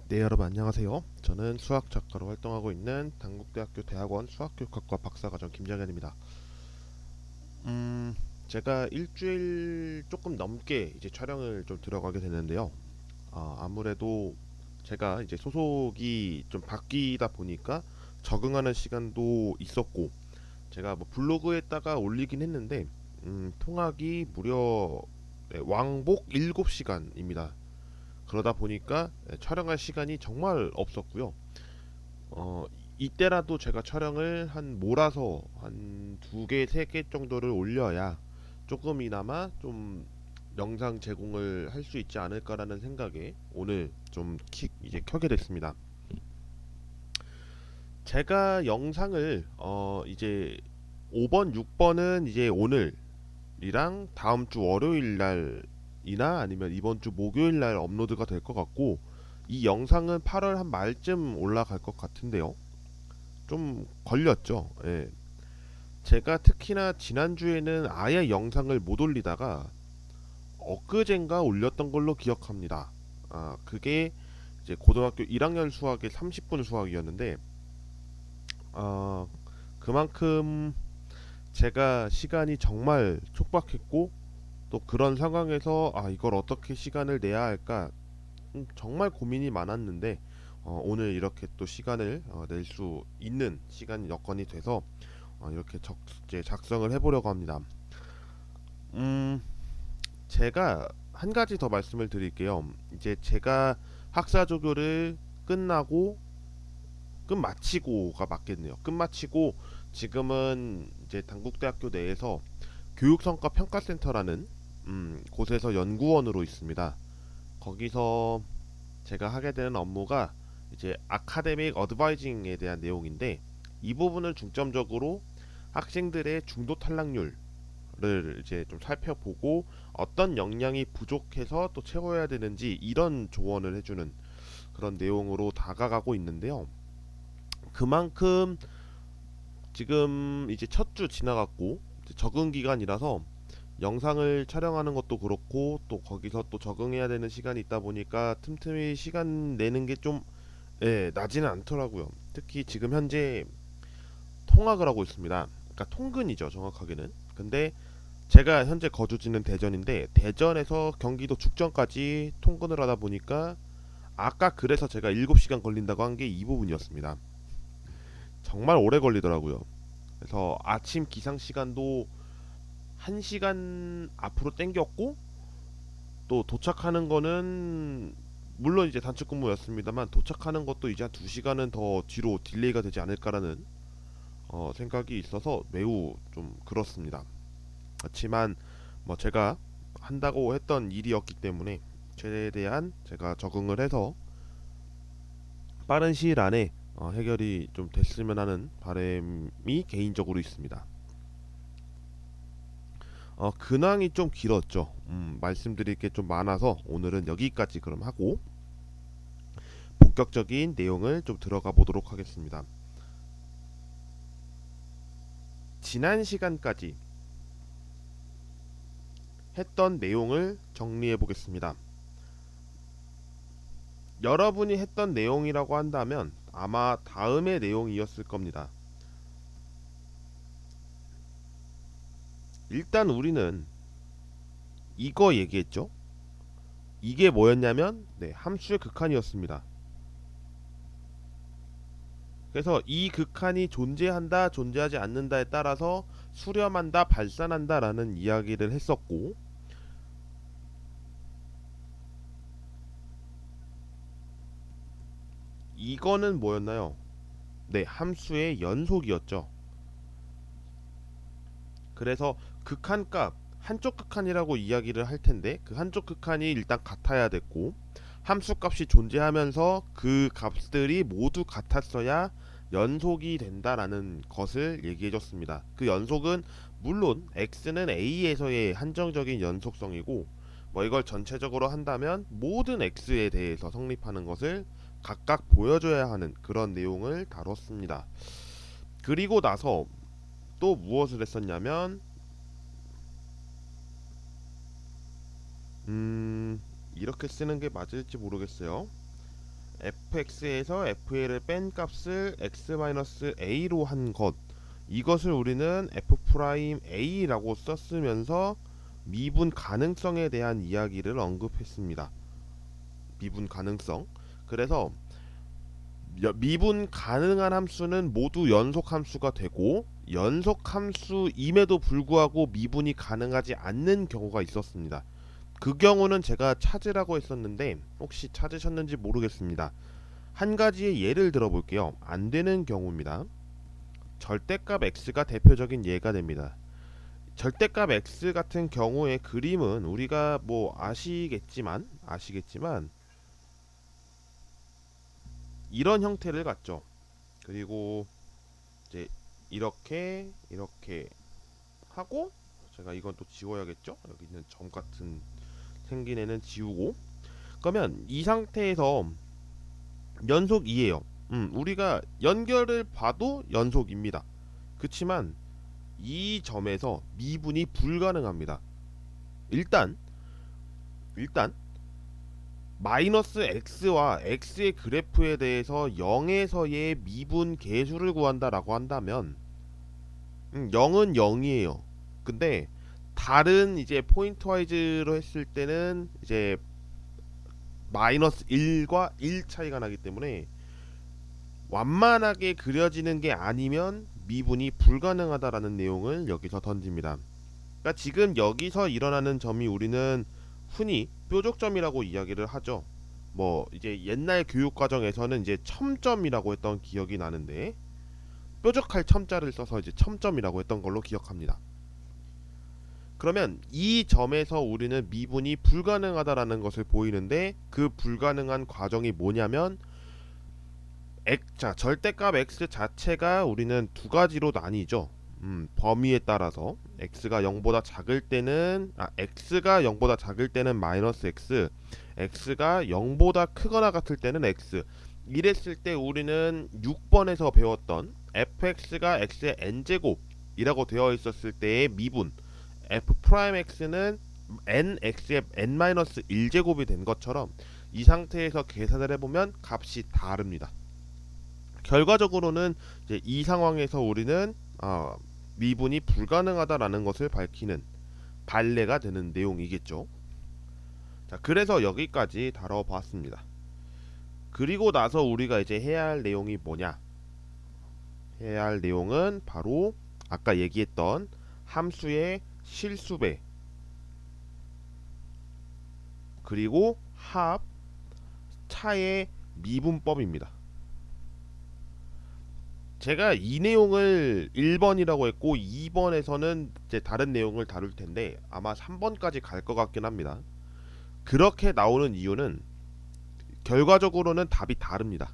네, 여러분 안녕하세요. 저는 수학 작가로 활동하고 있는 단국대학교 대학원 수학교육학과 박사과정 김정현입니다. 음, 제가 일주일 조금 넘게 이제 촬영을 좀 들어가게 됐는데요. 아무래도 제가 이제 소속이 좀 바뀌다 보니까 적응하는 시간도 있었고, 제가 뭐 블로그에다가 올리긴 했는데, 통학이 무려 왕복 7시간입니다. 그러다 보니까 촬영할 시간이 정말 없었고요. 어, 이때라도 제가 촬영을 한 몰아서 한 두 개, 세 개 정도를 올려야 조금이나마 좀 영상 제공을 할 수 있지 않을까라는 생각에 오늘 좀 이제 켜게 됐습니다. 제가 영상을 이제 5번, 6번은 이제 오늘이랑 다음 주 월요일 날이나 아니면 이번 주 목요일 날 업로드가 될 것 같고, 이 영상은 8월 한 말쯤 올라갈 것 같은데요. 좀 걸렸죠. 예. 제가 특히나 지난주에는 아예 영상을 못 올리다가 엊그젠가 올렸던 걸로 기억합니다. 그게 이제 고등학교 1학년 수학의 30분 수학이었는데, 아, 그만큼 제가 시간이 정말 촉박했고, 또 그런 상황에서 이걸 어떻게 시간을 내야 할까 정말 고민이 많았는데, 오늘 이렇게 또 시간을 낼 수 있는 시간 여건이 돼서 이렇게 이제 작성을 해보려고 합니다. 음, 제가 한 가지 더 말씀을 드릴게요. 이제 제가 학사 조교를 끝나고 끝마치고가 맞겠네요. 끝마치고 지금은 이제 단국대학교 내에서 교육성과 평가센터라는 곳에서 연구원으로 있습니다. 거기서 제가 하게 되는 업무가 이제 아카데믹 어드바이징에 대한 내용인데, 이 부분을 중점적으로 학생들의 중도 탈락률 를 이제 좀 살펴보고 어떤 역량이 부족해서 또 채워야 되는지 이런 조언을 해주는 그런 내용으로 다가가고 있는데요. 그만큼 지금 이제 첫 주 지나갔고 이제 적응 기간이라서 영상을 촬영하는 것도 그렇고 또 거기서 또 적응해야 되는 시간이 있다 보니까 틈틈이 시간 내는 게 좀 나지는 않더라고요. 특히 지금 현재 통학을 하고 있습니다. 그러니까 통근이죠, 정확하게는. 근데 제가 현재 거주지는 대전인데 대전에서 경기도 죽전까지 통근을 하다 보니까 아까 그래서 제가 7시간 걸린다고 한 게 이 부분이었습니다. 정말 오래 걸리더라고요. 그래서 아침 기상 시간도 1시간 앞으로 땡겼고, 또 도착하는 거는 물론 이제 단축 근무였습니다만 도착하는 것도 이제 한 2시간은 더 뒤로 딜레이가 되지 않을까라는 생각이 있어서 매우 좀 그렇습니다. 그렇지만 뭐 제가 한다고 했던 일이었기 때문에 최대한 제가 적응을 해서 빠른 시일 안에 해결이 좀 됐으면 하는 바람이 개인적으로 있습니다. 근황이 좀 길었죠. 말씀드릴 게 좀 많아서 오늘은 여기까지 그럼 하고 본격적인 내용을 좀 들어가 보도록 하겠습니다. 지난 시간까지 했던 내용을 정리해 보겠습니다. 여러분이 했던 내용이라고 한다면 아마 다음의 내용이었을 겁니다. 일단 우리는 이거 얘기했죠. 이게 뭐였냐면 함수의 극한이었습니다. 그래서 이 극한이 존재한다, 존재하지 않는다에 따라서 수렴한다, 발산한다라는 이야기를 했었고, 이거는 뭐였나요? 함수의 연속이었죠. 그래서 극한값, 한쪽 극한이라고 이야기를 할 텐데 그 한쪽 극한이 일단 같아야 됐고, 함수값이 존재하면서 그 값들이 모두 같았어야 연속이 된다라는 것을 얘기해 줬습니다. 그 연속은 물론 x는 a에서의 한정적인 연속성이고, 뭐 이걸 전체적으로 한다면 모든 x에 대해서 성립하는 것을 각각 보여줘야 하는 그런 내용을 다뤘습니다. 그리고 나서 또 무엇을 했었냐면, 이렇게 쓰는 게 맞을지 모르겠어요. fx에서 fal을 뺀 값을 x-a로 한 것, 이것을 우리는 f'a라고 썼으면서 미분 가능성에 대한 이야기를 언급했습니다. 미분 가능성. 그래서 미분 가능한 함수는 모두 연속 함수가 되고, 연속 함수임에도 불구하고 미분이 가능하지 않는 경우가 있었습니다. 그 경우는 제가 찾으라고 했었는데 혹시 찾으셨는지 모르겠습니다. 한 가지의 예를 들어볼게요. 안 되는 경우입니다. 절대값 x가 대표적인 예가 됩니다. 절대값 x 같은 경우의 그림은 우리가 뭐 아시겠지만 이런 형태를 갖죠. 그리고 이제 이렇게 하고, 제가 이건 또 지워야겠죠. 여기 있는 점 같은 생긴 애는 지우고, 그러면 이 상태에서 연속이에요. 우리가 연결을 봐도 연속입니다. 그렇지만 이 점에서 미분이 불가능합니다. 일단 마이너스 x와 x의 그래프에 대해서 0에서의 미분 계수를 구한다라고 한다면 0은 0이에요. 근데 다른 이제 포인트 와이즈로 했을 때는 이제 마이너스 1과 1 차이가 나기 때문에 완만하게 그려지는 게 아니면 미분이 불가능하다라는 내용을 여기서 던집니다. 그러니까 지금 여기서 일어나는 점이 우리는 흔히 뾰족점이라고 이야기를 하죠. 뭐 이제 옛날 교육 과정에서는 이제 첨점이라고 했던 기억이 나는데, 뾰족할 첨자를 써서 이제 첨점이라고 했던 걸로 기억합니다. 그러면 이 점에서 우리는 미분이 불가능하다라는 것을 보이는데, 그 불가능한 과정이 뭐냐면 절대값 x 자체가 우리는 두 가지로 나뉘죠. 범위에 따라서 x가 0보다 작을 때는 x가 0보다 작을 때는 마이너스 x, x가 0보다 크거나 같을 때는 x. 이랬을 때 우리는 6번에서 배웠던 fx가 x의 n제곱이라고 되어 있었을 때의 미분 f'x는 nx의 n-1제곱이 된 것처럼 이 상태에서 계산을 해보면 값이 다릅니다. 결과적으로는 이제 이 상황에서 우리는 미분이 불가능하다라는 것을 밝히는 발레가 되는 내용이겠죠. 자, 그래서 여기까지 다뤄봤습니다. 그리고 나서 우리가 이제 해야 할 내용이 뭐냐? 해야 할 내용은 바로 아까 얘기했던 함수의 실수배, 그리고 합, 차의 미분법입니다. 제가 이 내용을 1번이라고 했고 2번에서는 이제 다른 내용을 다룰 텐데 아마 3번까지 갈 것 같긴 합니다. 그렇게 나오는 이유는 결과적으로는 답이 다릅니다.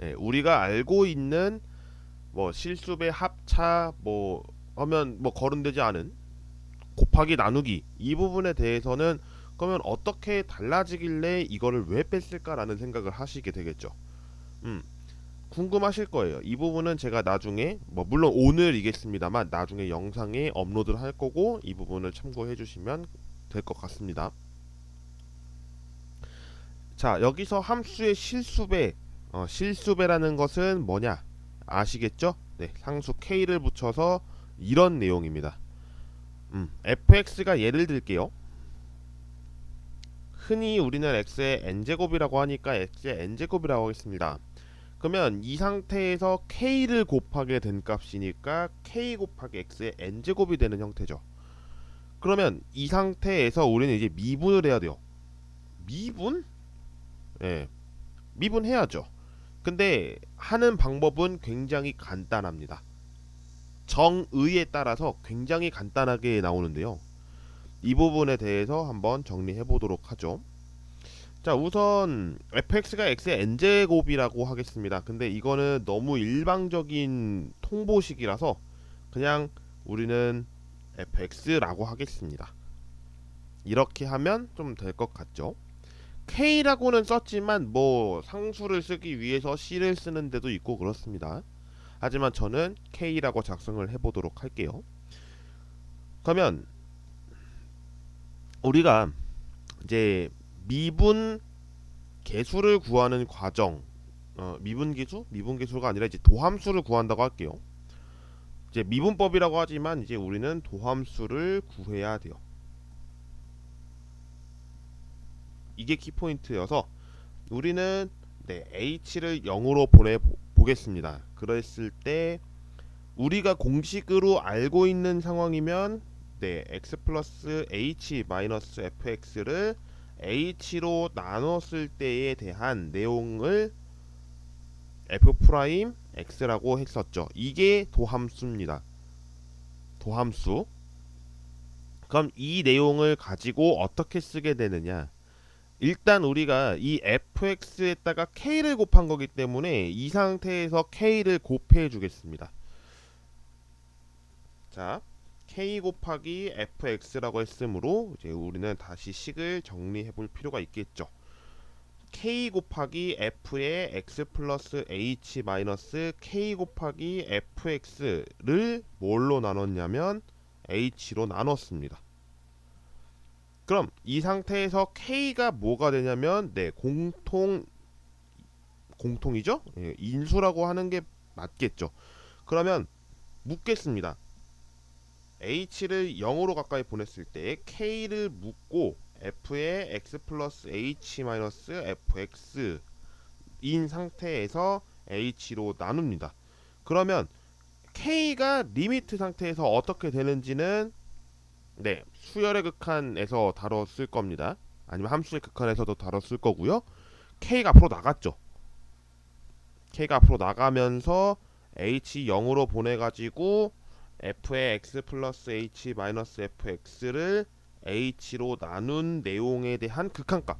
예, 우리가 알고 있는 뭐 실수배, 합차 뭐 하면 뭐 거론되지 않은 곱하기 나누기, 이 부분에 대해서는 그러면 어떻게 달라지길래 이거를 왜 뺐을까라는 생각을 하시게 되겠죠. 음. 궁금하실 거예요. 이 부분은 제가 나중에 뭐 물론 오늘이겠습니다만 나중에 영상에 업로드를 할 거고, 이 부분을 참고해 주시면 될 것 같습니다. 자, 여기서 함수의 실수배, 실수배라는 것은 뭐냐 아시겠죠? 네, 상수 k를 붙여서 이런 내용입니다. fx가 예를 들게요. 흔히 우리는 x의 n제곱이라고 하니까 x의 n제곱이라고 하겠습니다. 그러면 이 상태에서 k를 곱하게 된 값이니까 k 곱하기 x의 n제곱이 되는 형태죠. 그러면 이 상태에서 우리는 이제 미분을 해야 돼요. 미분? 예, 미분해야죠. 근데 하는 방법은 굉장히 간단합니다. 정의에 따라서 굉장히 간단하게 나오는데요. 이 부분에 대해서 한번 정리해 보도록 하죠. 자, 우선 fx가 x의 n제곱이라고 하겠습니다. 근데 이거는 너무 일방적인 통보식이라서 그냥 우리는 fx라고 하겠습니다. 이렇게 하면 좀 될 것 같죠. k라고는 썼지만 뭐 상수를 쓰기 위해서 c를 쓰는 데도 있고 그렇습니다. 하지만 저는 k라고 작성을 해보도록 할게요. 그러면 우리가 이제 미분 개수를 구하는 과정, 미분계수? 미분계수가 아니라 이제 도함수를 구한다고 할게요. 이제 미분법이라고 하지만 이제 우리는 도함수를 구해야 돼요. 이게 키포인트여서 우리는 네, h를 0으로 보내 보겠습니다. 그랬을 때 우리가 공식으로 알고 있는 상황이면 네, x 플러스 h 마이너스 fx를 h로 나눴을 때에 대한 내용을 f 프라임 x라고 했었죠. 이게 도함수입니다. 도함수. 그럼 이 내용을 가지고 어떻게 쓰게 되느냐? 일단 우리가 이 fx에다가 k를 곱한 거기 때문에 이 상태에서 k를 곱해 주겠습니다. 자, k 곱하기 fx라고 했으므로 이제 우리는 다시 식을 정리해 볼 필요가 있겠죠. k 곱하기 f의 x 플러스 h 마이너스 k 곱하기 fx를 뭘로 나눴냐면 h로 나눴습니다. 그럼 이 상태에서 k가 뭐가 되냐면 네, 공통이죠? 예, 인수라고 하는 게 맞겠죠. 그러면 묻겠습니다. h를 0으로 가까이 보냈을 때 k를 묻고 f의 x 플러스 h 마이너스 fx 인 상태에서 h로 나눕니다. 그러면 k가 리미트 상태에서 어떻게 되는지는 네, 수열의 극한에서 다뤘을 겁니다. 아니면 함수의 극한에서도 다뤘을 거고요. k가 앞으로 나갔죠. k가 앞으로 나가면서 h 0으로 보내가지고 f의 x 플러스 h 마이너스 fx를 h로 나눈 내용에 대한 극한값.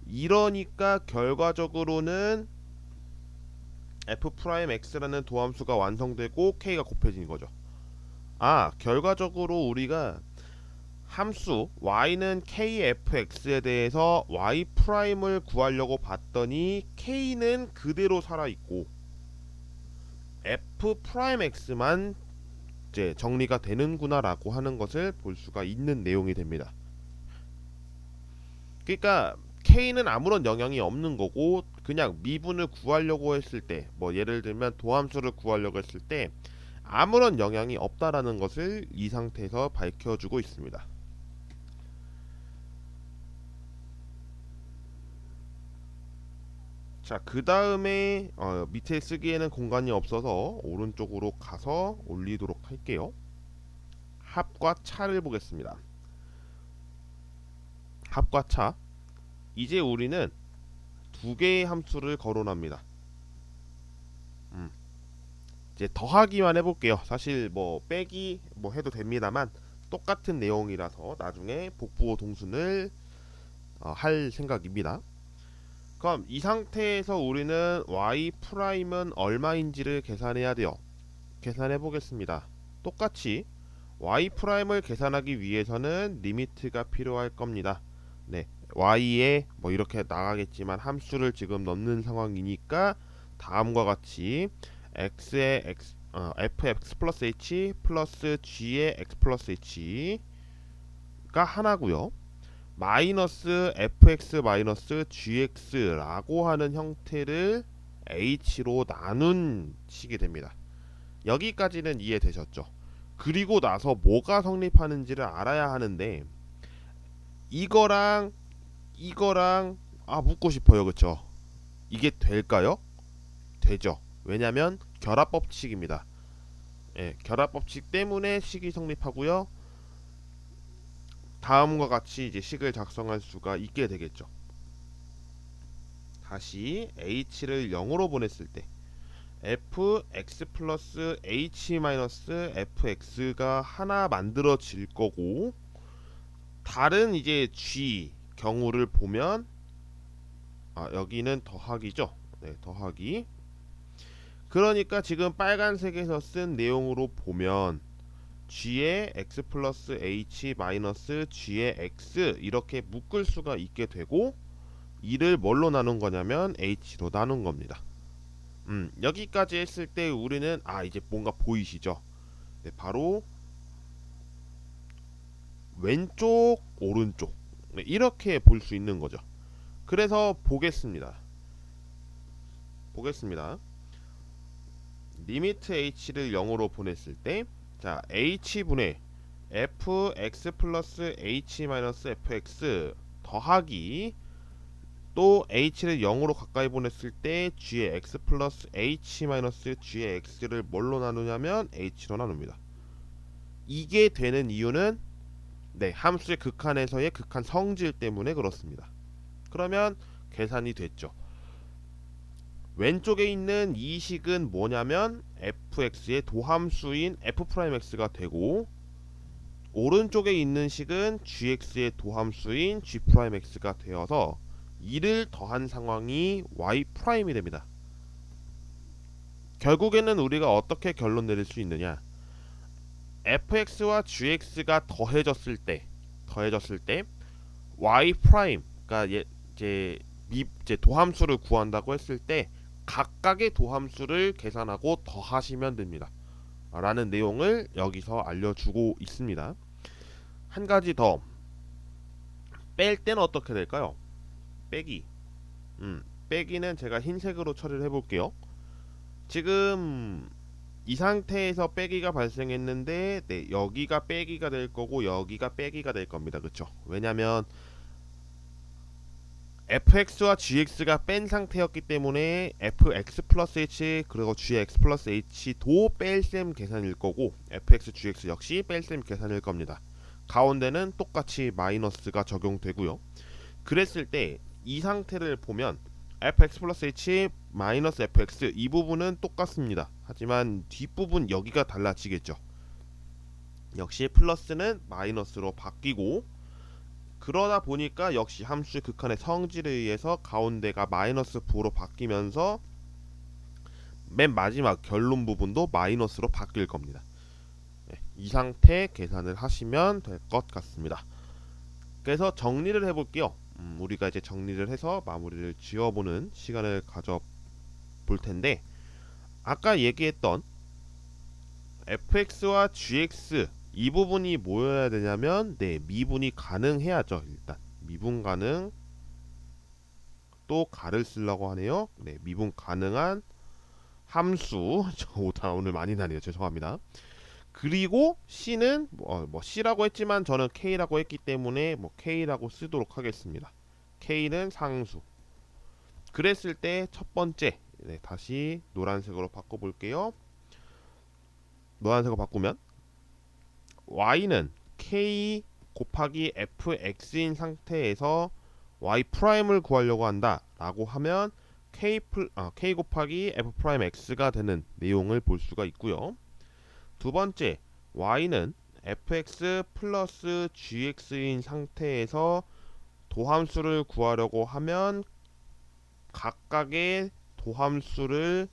이러니까 결과적으로는 f 프라임 x라는 도함수가 완성되고 k가 곱해지는 거죠. 결과적으로 우리가 함수 y는 kfx에 대해서 y 프라임을 구하려고 봤더니 k는 그대로 살아 있고 f 프라임 x만 이제 정리가 되는구나라고 하는 것을 볼 수가 있는 내용이 됩니다. 그러니까 k는 아무런 영향이 없는 거고 그냥 미분을 구하려고 했을 때, 뭐 예를 들면 도함수를 구하려고 했을 때 아무런 영향이 없다라는 것을 이 상태에서 밝혀주고 있습니다. 자, 그 다음에 밑에 쓰기에는 공간이 없어서 오른쪽으로 가서 올리도록 할게요. 합과 차를 보겠습니다. 합과 차. 이제 우리는 두 개의 함수를 거론합니다. 이제 더하기만 해볼게요. 사실 뭐 빼기 뭐 해도 됩니다만 똑같은 내용이라서 나중에 복부호 동순을 할 생각입니다. 그럼 이 상태에서 우리는 y 프라임은 얼마인지를 계산해야 돼요. 계산해 보겠습니다. 똑같이 y 프라임을 계산하기 위해서는 리미트가 필요할 겁니다. 네, y에 뭐 이렇게 나가겠지만 함수를 지금 넣는 상황이니까 다음과 같이 x의 fx 플러스 h 플러스 g의 x 플러스 h가 하나고요. 마이너스 fx 마이너스 gx라고 하는 형태를 h로 나눈 식이 됩니다. 여기까지는 이해되셨죠? 그리고 나서 뭐가 성립하는지를 알아야 하는데 이거랑 묻고 싶어요. 그쵸? 이게 될까요? 되죠. 왜냐면 결합법칙입니다. 예, 결합법칙 때문에 식이 성립하고요. 다음과 같이 이제 식을 작성할 수가 있게 되겠죠. 다시 h를 0으로 보냈을 때 fx 플러스 h 마이너스 fx가 하나 만들어질 거고 다른 이제 g 경우를 보면 여기는 더하기죠. 네, 더하기. 그러니까 지금 빨간색에서 쓴 내용으로 보면 g의 x 플러스 h 마이너스 g의 x 이렇게 묶을 수가 있게 되고 이를 뭘로 나눈 거냐면 h로 나눈 겁니다. 여기까지 했을 때 우리는 이제 뭔가 보이시죠? 네, 바로 왼쪽 오른쪽 네, 이렇게 볼 수 있는 거죠. 그래서 보겠습니다. 리미트 h를 0으로 보냈을 때, 자 h분의 fx 플러스 h 마이너스 fx 더하기, 또 h를 0으로 가까이 보냈을 때 g의 x 플러스 h 마이너스 g의 x를 뭘로 나누냐면 h로 나눕니다. 이게 되는 이유는 함수의 극한에서의 극한 성질 때문에 그렇습니다. 그러면 계산이 됐죠. 왼쪽에 있는 이 식은 뭐냐면 fx의 도함수인 f'x가 되고, 오른쪽에 있는 식은 gx의 도함수인 g'x가 되어서 이를 더한 상황이 y'이 됩니다. 결국에는 우리가 어떻게 결론 내릴 수 있느냐, fx와 gx가 더해졌을 때 y 그러니까 이제 도함수를 구한다고 했을 때 각각의 도함수를 계산하고 더하시면 됩니다 라는 내용을 여기서 알려주고 있습니다. 한 가지 더, 뺄 때는 어떻게 될까요? 빼기는 제가 흰색으로 처리를 해볼게요. 지금 이 상태에서 빼기가 발생했는데, 여기가 빼기가 될 거고 여기가 빼기가 될 겁니다. 그쵸? 왜냐면 fx와 gx가 뺀 상태였기 때문에 fx 플러스 h 그리고 gx 플러스 h도 뺄셈 계산일 거고, fx, gx 역시 뺄셈 계산일 겁니다. 가운데는 똑같이 마이너스가 적용되고요. 그랬을 때 이 상태를 보면 fx 플러스 h 마이너스 fx 이 부분은 똑같습니다. 하지만 뒷부분 여기가 달라지겠죠. 역시 플러스는 마이너스로 바뀌고, 그러다 보니까 역시 함수의 극한의 성질에 의해서 가운데가 마이너스 부호로 바뀌면서 맨 마지막 결론 부분도 마이너스로 바뀔 겁니다. 이 상태 계산을 하시면 될 것 같습니다. 그래서 정리를 해볼게요. 우리가 이제 정리를 해서 마무리를 지어보는 시간을 가져볼 텐데, 아까 얘기했던 fx와 gx 이 부분이 뭐여야 되냐면 미분이 가능해야죠. 일단 미분 가능, 또 가를 쓰려고 하네요. 미분 가능한 함수 저 오늘 많이 나네요. 죄송합니다. 그리고 c는 c라고 했지만 저는 k라고 했기 때문에 k라고 쓰도록 하겠습니다. k는 상수. 그랬을 때 첫 번째, 다시 노란색으로 바꿔볼게요. 노란색으로 바꾸면 y는 k 곱하기 fx인 상태에서 y 프라임을 구하려고 한다 라고 하면 k 곱하기 f'x가 되는 내용을 볼 수가 있고요. 두 번째, y는 fx 플러스 gx인 상태에서 도함수를 구하려고 하면 각각의 도함수를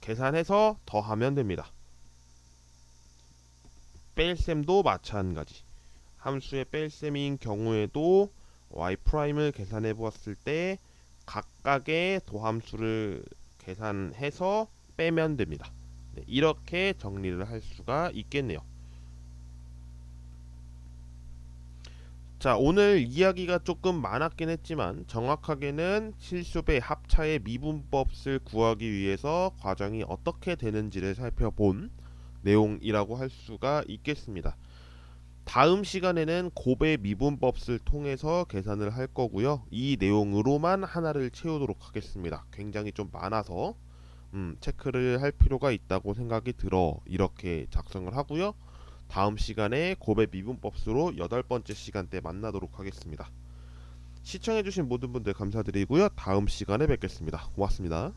계산해서 더하면 됩니다. 뺄셈도 마찬가지. 함수의 뺄셈인 경우에도 y'을 계산해 보았을 때 각각의 도함수를 계산해서 빼면 됩니다. 이렇게 정리를 할 수가 있겠네요. 자, 오늘 이야기가 조금 많았긴 했지만 정확하게는 실수배 합차의 미분법을 구하기 위해서 과정이 어떻게 되는지를 살펴본 내용이라고 할 수가 있겠습니다. 다음 시간에는 곱의 미분법을 통해서 계산을 할 거고요. 이 내용으로만 하나를 채우도록 하겠습니다. 굉장히 좀 많아서 체크를 할 필요가 있다고 생각이 들어 이렇게 작성을 하고요. 다음 시간에 곱의 미분법수로 8번째 시간대 만나도록 하겠습니다. 시청해주신 모든 분들 감사드리고요. 다음 시간에 뵙겠습니다. 고맙습니다.